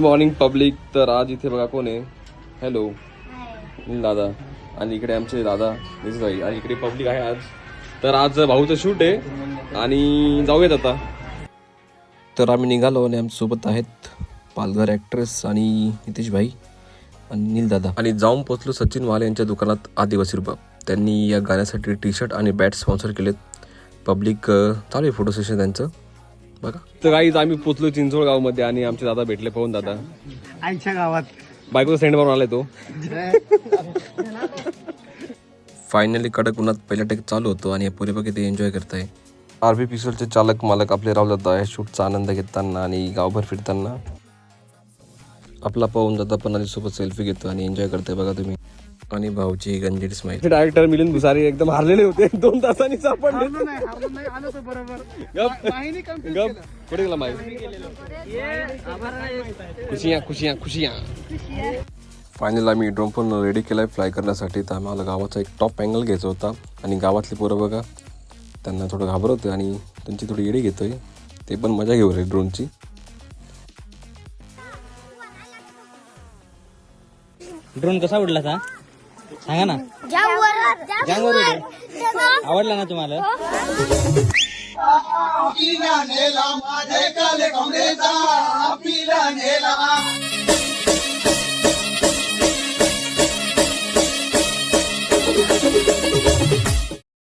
Morning public. तर आज इथे बघा कोण आहे. हॅलो दादा. आणि इकडे आमचे दादा भाई आणि इकडे पब्लिक आहे आज. तर आज भाऊचं शूट आहे आणि जाऊयात आता. तर आम्ही निघालो आणि आमच्यासोबत आहेत पालघर ॲक्ट्रेस आणि नितीश भाई आणि नील दादा. आणि जाऊन पोचलो सचिन वाले यांच्या दुकानात आदिवासी रुबाब. त्यांनी या गाण्यासाठी टी शर्ट आणि बॅट स्पॉन्सर केलेत. पब्लिक चालू आहे फोटो सेशन त्यांचं बघा. तर काहीच आम्ही पोचलो चिंचोळ गावमध्ये आणि आमचे दादा भेटले. पाहून दादा आईच्या गावात बायकोचा सेंड मारून आलाय तो. फायनली कडक उन्हात पहिला टेक चालू होतो आणि पुरे बघ ते एन्जॉय करताय. आरबी पिक्सलचे चालक मालक आपले राव जात आहे शूटचा आनंद घेताना आणि गावभर फिरताना. आपला पाहून जाता पण आधी सोबत सेल्फी घेतो आणि एन्जॉय करताय बघा तुम्ही. आणि भाऊची गंजीर स्माईल. डायरेक्टर मिलिंद भुसारी एकदम हारलेले होते. 2 तासांनी सापडले. कुठे गेला माहिती. खुशियां खुशियां खुशियां. फायनल आम्ही ड्रोन पण रेडी केलाय फ्लाय करण्यासाठी. तर आम्हाला गावाचा एक टॉप अँगल घ्यायचा होता आणि गावातली पोरं बघा त्यांना थोडं घाबरवते आणि त्यांची थोडी येडी घेतोय. ते पण मजा घेऊ रे ड्रोनची. ड्रोन कसा उडला सांगा ना. आवडला ना तुम्हाला. पिला नेला माझे काले कोंडेचा पिला नेला